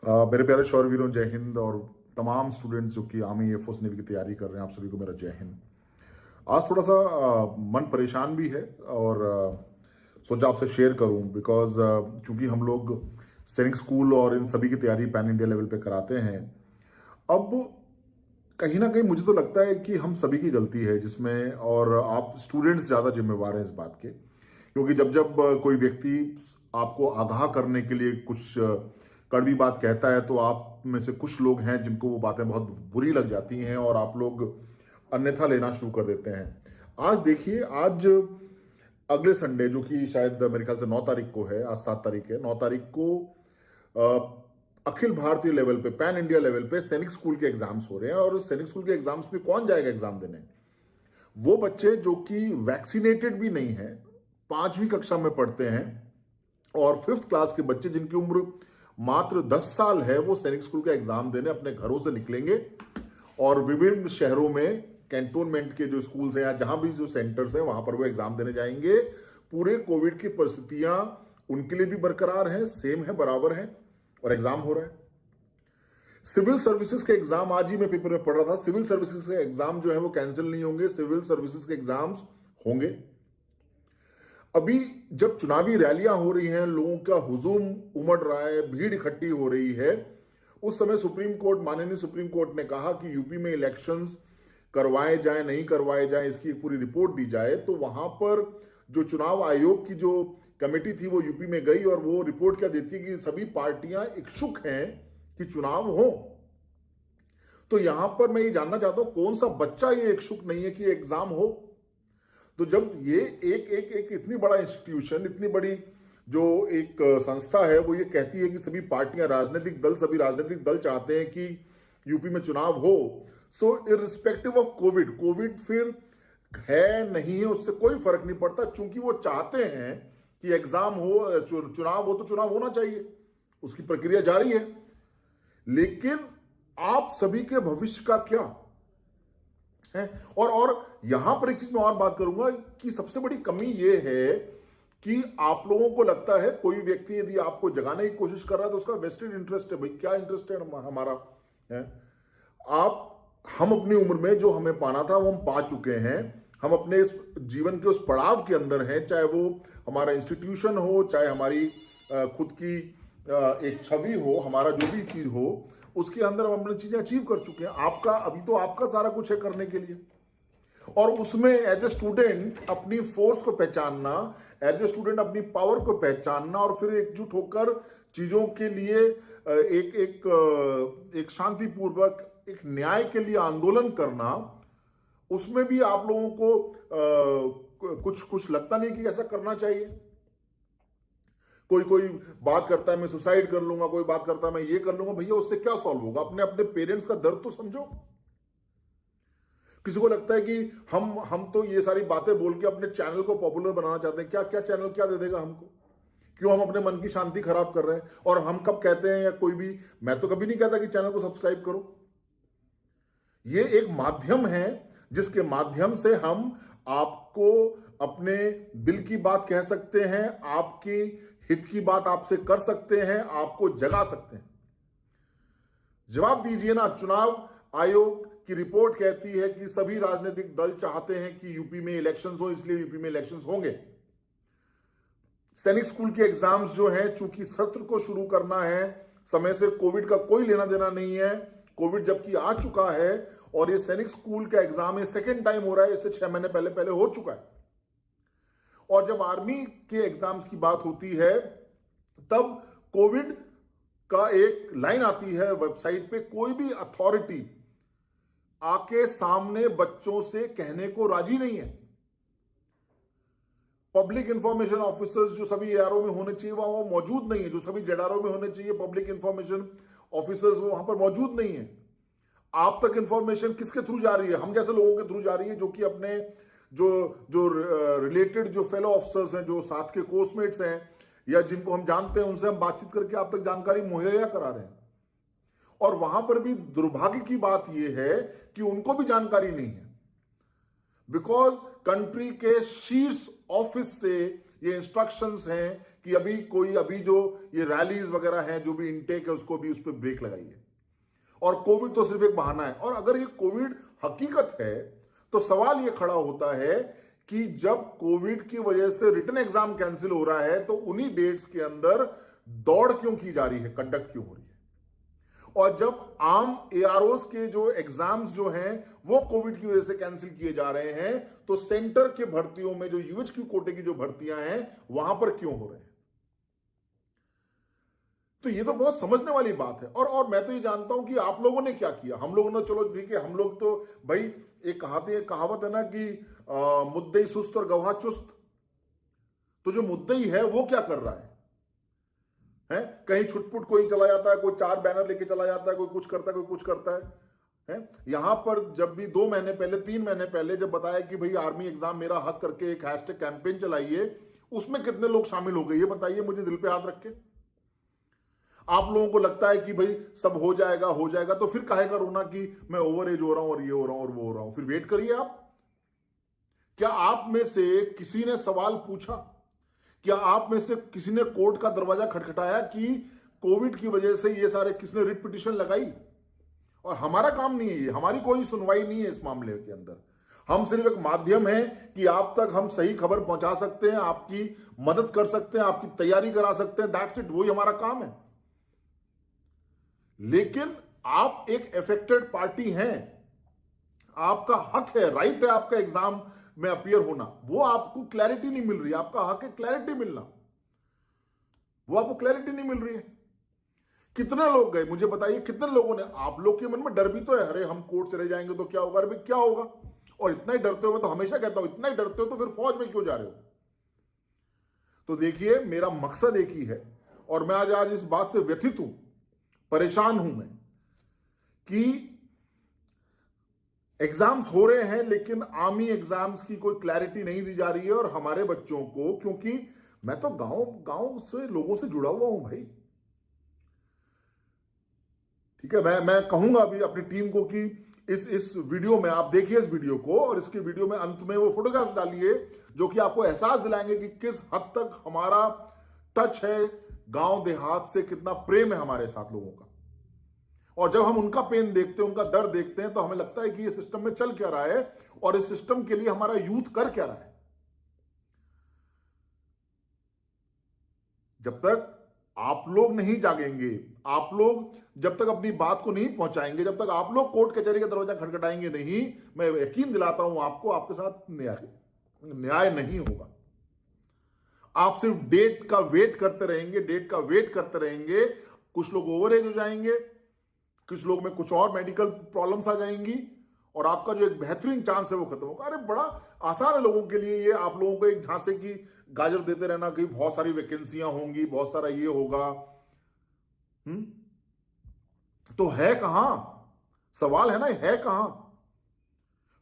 मेरे प्यारे शौरवीरों, जय हिंद। और तमाम स्टूडेंट्स जो कि आर्मी, एयरफोर्स, नेवी की तैयारी कर रहे हैं, आप सभी को मेरा जय हिंद। आज थोड़ा सा मन परेशान भी है और सोचा आपसे शेयर करूं बिकॉज चूंकि हम लोग सैनिक स्कूल और इन सभी की तैयारी पैन इंडिया लेवल पे कराते हैं। अब कहीं ना कहीं मुझे तो लगता है कि हम सभी की गलती है जिसमें, और आप स्टूडेंट्स ज़्यादा जिम्मेवार हैं इस बात के, क्योंकि जब जब कोई व्यक्ति आपको आगाह करने के लिए कुछ कड़वी बात कहता है तो आप में से कुछ लोग हैं जिनको वो बातें बहुत बुरी लग जाती हैं और आप लोग अन्यथा लेना शुरू कर देते हैं। आज देखिए, आज अगले संडे जो कि शायद मेरे ख्याल से 9 तारीख को है, आज 7 तारीख है, 9 तारीख को अखिल भारतीय लेवल पे, पैन इंडिया लेवल पे सैनिक स्कूल के एग्जाम्स हो रहे हैं। और सैनिक स्कूल के एग्जाम्स में कौन जाएगा एग्जाम देने? वो बच्चे जो कि वैक्सीनेटेड भी नहीं है, 5वीं कक्षा में पढ़ते हैं, और 5th क्लास के बच्चे जिनकी उम्र मात्र 10 साल है, वो सैनिक स्कूल का एग्जाम देने अपने घरों से निकलेंगे और विभिन्न शहरों में कैंटोनमेंट के जो स्कूल्स हैं या जहां भी जो सेंटर्स हैं वहां पर वो एग्जाम देने जाएंगे। पूरे कोविड की परिस्थितियां उनके लिए भी बरकरार हैं, सेम है, बराबर है, और एग्जाम हो रहा है। सिविल सर्विसेज के एग्जाम, आज ही मैं पेपर में पढ़ रहा था, सिविल सर्विसेज के एग्जाम जो है वो कैंसिल नहीं होंगे, सिविल सर्विसेज के एग्जाम्स होंगे। अभी जब चुनावी रैलियां हो रही हैं, लोगों का हुजूम उमड़ रहा है, भीड़ इकट्ठी हो रही है, उस समय सुप्रीम कोर्ट, माननीय सुप्रीम कोर्ट ने कहा कि यूपी में इलेक्शंस करवाए जाए नहीं करवाए जाए, इसकी एक पूरी रिपोर्ट दी जाए। तो वहां पर जो चुनाव आयोग की जो कमेटी थी वो यूपी में गई और वो रिपोर्ट क्या देती है कि सभी पार्टियां इच्छुक हैं कि चुनाव हो। तो यहां पर मैं ये जानना चाहता हूं कौन सा बच्चा ये इच्छुक नहीं है कि एग्जाम हो। तो जब ये एक एक एक इतनी बड़ा इंस्टीट्यूशन, इतनी बड़ी जो एक संस्था है, वो ये कहती है कि सभी पार्टियां, राजनीतिक दल, सभी राजनीतिक दल चाहते हैं कि यूपी में चुनाव हो। सो इररिस्पेक्टिव ऑफ कोविड फिर है नहीं है, उससे कोई फर्क नहीं पड़ता, चूंकि वो चाहते हैं कि एग्जाम हो, चुनाव हो, तो चुनाव होना चाहिए, उसकी प्रक्रिया जारी है। लेकिन आप सभी के भविष्य का क्या है? और यहां पर एक चीज मैं और बात करूंगा कि सबसे बड़ी कमी यह है कि आप लोगों को लगता है कोई व्यक्ति यदि आपको जगाने की कोशिश कर रहा है तो उसका वेस्टेड इंटरेस्ट है। भाई क्या इंटरेस्ट है हमारा है? आप, हम अपनी उम्र में जो हमें पाना था वो हम पा चुके हैं। हम अपने इस जीवन के उस पड़ाव के अंदर हैं, चाहे वो हमारा इंस्टीट्यूशन हो, चाहे हमारी खुद की एक छवि हो, हमारा जो भी चीज हो, उसके अंदर हम अपनी चीजें अचीव कर चुके हैं। आपका अभी तो आपका सारा कुछ है करने के लिए, और उसमें एज ए स्टूडेंट अपनी फोर्स को पहचानना, एज ए स्टूडेंट अपनी पावर को पहचानना, और फिर एकजुट होकर चीजों के लिए एक शांतिपूर्वक, एक न्याय के लिए आंदोलन करना, उसमें भी आप लोगों को कुछ कुछ लगता नहीं कि ऐसा करना चाहिए। कोई कोई बात करता है मैं सुसाइड कर लूंगा, कोई बात करता है मैं ये कर लूंगा। भैया उससे क्या सॉल्व होगा? अपने अपने पेरेंट्स का दर्द तो समझो। किसी को लगता है कि हम तो ये सारी बातें बोल के अपने चैनल को पॉपुलर बनाना चाहते हैं। क्या क्या चैनल क्या दे देगा हमको? क्यों हम अपने मन की शांति खराब कर रहे हैं? और हम कब कहते हैं, या कोई भी, मैं तो कभी नहीं कहता कि चैनल को सब्सक्राइब करो। ये एक माध्यम है जिसके माध्यम से हम आपको अपने दिल की बात कह सकते हैं, आपकी हित की बात आपसे कर सकते हैं, आपको जगा सकते हैं। जवाब दीजिए ना। चुनाव आयोग की रिपोर्ट कहती है कि सभी राजनीतिक दल चाहते हैं कि यूपी में इलेक्शंस हो, इसलिए यूपी में इलेक्शंस होंगे। सैनिक स्कूल के एग्जाम्स जो हैं, चूंकि सत्र को शुरू करना है, समय से कोविड का कोई लेना देना नहीं है। कोविड जबकि आ चुका है और ये सैनिक स्कूल का एग्जाम ये सेकेंड टाइम हो रहा है, इससे 6 महीने पहले पहले हो चुका है। और जब आर्मी के एग्जाम्स की बात होती है तब कोविड का एक लाइन आती है वेबसाइट पे, कोई भी अथॉरिटी आके सामने बच्चों से कहने को राजी नहीं है। पब्लिक इंफॉर्मेशन ऑफिसर्स जो सभी एआरओ में होने चाहिए वहां मौजूद नहीं है, जो सभी जेडआरओ में होने चाहिए पब्लिक इंफॉर्मेशन ऑफिसर्स वो वहां पर मौजूद नहीं है। आप तक इंफॉर्मेशन किसके थ्रू जा रही है? हम जैसे लोगों के थ्रू जा रही है, जो कि अपने जो जो रिलेटेड जो फेलो ऑफिसर्स हैं, जो साथ के कोर्समेट्स हैं, या जिनको हम जानते हैं, उनसे हम बातचीत करके आप तक जानकारी मुहैया करा रहे हैं। और वहां पर भी दुर्भाग्य की बात यह है कि उनको भी जानकारी नहीं है, बिकॉज कंट्री के शीर्ष ऑफिस से ये इंस्ट्रक्शंस हैं कि अभी जो ये रैलीज वगैरह हैं, जो भी इनटेक है, उसको भी उस पर ब्रेक लगाइए। और कोविड तो सिर्फ एक बहाना है। और अगर ये कोविड हकीकत है तो सवाल ये खड़ा होता है कि जब कोविड की वजह से रिटन एग्जाम कैंसिल हो रहा है तो उन्हीं डेट्स के अंदर दौड़ क्यों की जा रही है, कंडक्ट क्यों हो रही है? और जब आम एआरओस के जो एग्जाम्स जो हैं वो कोविड की वजह से कैंसिल किए जा रहे हैं तो सेंटर के भर्तियों में जो यूएचक्यू कोटे की जो भर्तियां हैं वहां पर क्यों हो रहे हैं? तो ये तो बहुत समझने वाली बात है। और मैं तो ये जानता हूं कि आप लोगों ने क्या किया। हम लोगों ने, चलो ठीक है, हम लोग तो भाई, एक कहावत है ना कि मुद्दई सुस्त और गवाह चुस्त। तो जो मुद्दई है वो क्या कर रहा है? कहीं छुटपुट कोई चला जाता है, कोई 4 बैनर लेके चला जाता है, कोई कुछ करता है, कोई कुछ करता है। यहां पर जब भी 2 महीने पहले, 3 महीने पहले जब बताया कि भाई आर्मी एग्जाम मेरा हक करके एक हैशटैग कैंपेन चलाइए, उसमें कितने लोग शामिल हो गए ये बताइए मुझे, दिल पे हाथ रख के। आप लोगों को लगता है कि भाई सब हो जाएगा, तो फिर काहे का रोना कि मैं ओवर एज हो रहा हूं और ये हो रहा हूं और वो हो रहा हूं? फिर वेट करिए आप। क्या आप में से किसी ने सवाल पूछा? क्या आप में से किसी ने कोर्ट का दरवाजा खटखटाया कि कोविड की वजह से ये सारे, किसने रिट पिटीशन लगाई? और हमारा काम नहीं है ये, हमारी कोई सुनवाई नहीं है इस मामले के अंदर। हम सिर्फ एक माध्यम है कि आप तक हम सही खबर पहुंचा सकते हैं, आपकी मदद कर सकते हैं, आपकी तैयारी करा सकते हैं, दैट्स इट, वही हमारा काम है। लेकिन आप एक अफेक्टेड पार्टी हैं, आपका हक है, राइट है आपका एग्जाम में अपीयर होना, वो आपको क्लैरिटी नहीं मिल रही। आपका हक है क्लैरिटी मिलना, वो आपको क्लैरिटी नहीं मिल रही है। कितने लोग गए मुझे बताइए, कितने लोगों ने, आप लोग के मन में डर भी तो है, अरे हम कोर्ट चले जाएंगे तो क्या होगा? अरे क्या होगा? और इतना ही डरते हो, मैं तो हमेशा कहता हूं इतना ही डरते हो तो फिर फौज में क्यों जा रहे हो? तो देखिए, मेरा मकसद एक ही है और मैं आज इस बात से व्यथित हूं, परेशान हूं मैं, कि एग्जाम्स हो रहे हैं लेकिन आर्मी एग्जाम्स की कोई क्लैरिटी नहीं दी जा रही है। और हमारे बच्चों को, क्योंकि मैं तो गांव से लोगों से जुड़ा हुआ हूं भाई, ठीक है, मैं कहूंगा अभी अपनी टीम को कि इस वीडियो में आप देखिए, इस वीडियो को, और इसके वीडियो में अंत में वो फोटोग्राफ्स डालिए जो कि आपको एहसास दिलाएंगे कि किस हद तक हमारा टच है गांव देहात से, कितना प्रेम है हमारे साथ लोगों का। और जब हम उनका पेन देखते हैं, उनका दर्द देखते हैं, तो हमें लगता है कि ये सिस्टम में चल क्या रहा है और इस सिस्टम के लिए हमारा यूथ कर क्या रहा है। जब तक आप लोग नहीं जागेंगे, आप लोग जब तक अपनी बात को नहीं पहुंचाएंगे, जब तक आप लोग कोर्ट कचहरी का दरवाजा खटखटाएंगे नहीं, मैं यकीन दिलाता हूं आपको, आपके साथ न्याय नहीं होगा। आप सिर्फ डेट का वेट करते रहेंगे। कुछ लोग ओवर एज हो जाएंगे, कुछ लोग में कुछ और मेडिकल प्रॉब्लम्स आ जाएंगी और आपका जो एक बेहतरीन चांस है वो खत्म होगा। अरे बड़ा आसान है लोगों के लिए ये, आप लोगों को एक झांसे की गाजर देते रहना कि बहुत सारी वैकेंसियां होंगी, बहुत सारा ये होगा। तो है कहां? सवाल है ना, है कहां?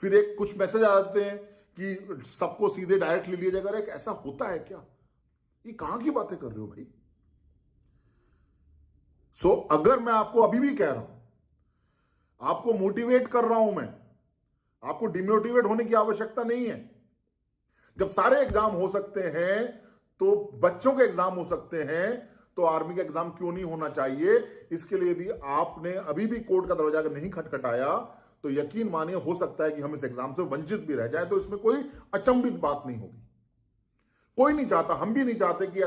फिर एक कुछ मैसेज आ जाते हैं कि सबको सीधे डायरेक्ट ले लिया जाएगा। अरे ऐसा होता है क्या? ये कहां की बातें कर रहे हो भाई? अगर मैं आपको अभी भी कह रहा हूं, आपको मोटिवेट कर रहा हूं मैं, आपको डिमोटिवेट होने की आवश्यकता नहीं है। जब सारे एग्जाम हो सकते हैं तो बच्चों के एग्जाम हो सकते हैं, तो आर्मी का एग्जाम क्यों नहीं होना चाहिए? इसके लिए यदि आपने अभी भी कोर्ट का दरवाजा नहीं खटखटाया तो यकीन मानिए हो सकता है कि हम इस एग्जाम से वंचित भी रह जाए। तो इसमें कोई अचंभित बात नहीं होगी। कोई नहीं चाहता, हम भी नहीं चाहते कि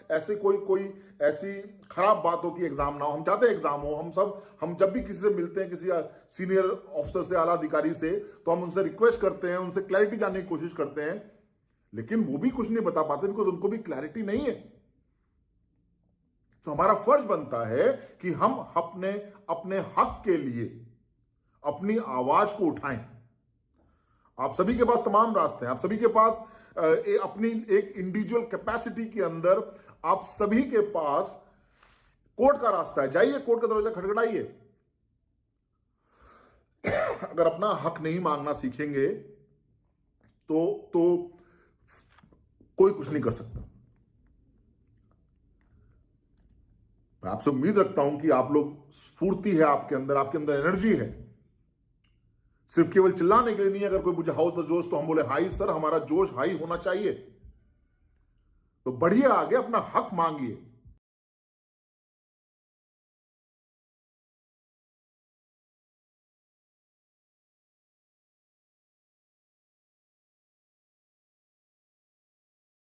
ऐसे कोई ऐसी खराब बात हो कि एग्जाम ना हो। हम चाहते हैं एग्जाम हो। हम जब भी किसी से मिलते हैं, किसी सीनियर ऑफिसर से, आला अधिकारी से, तो हम उनसे रिक्वेस्ट करते हैं, उनसे क्लैरिटी जानने की कोशिश करते हैं, लेकिन वो भी कुछ नहीं बता पाते बिकॉज उनको भी क्लैरिटी नहीं है। तो हमारा फर्ज बनता है कि हम अपने हक के लिए अपनी आवाज को उठाएं। आप सभी के पास तमाम रास्ते हैं, आप सभी के पास अपनी एक इंडिविजुअल कैपेसिटी के अंदर आप सभी के पास कोर्ट का रास्ता है। जाइए, कोर्ट का दरवाजा खटखटाइए। अगर अपना हक नहीं मांगना सीखेंगे तो कोई कुछ नहीं कर सकता। मैं आपसे उम्मीद रखता हूं कि आप लोग, स्फूर्ति है आपके अंदर एनर्जी है। सिर्फ केवल चिल्लाने के लिए नहीं, अगर कोई मुझे हाउस द जोश तो हम बोले हाई सर, हमारा जोश हाई होना चाहिए। तो बढ़िए आगे, अपना हक मांगिए।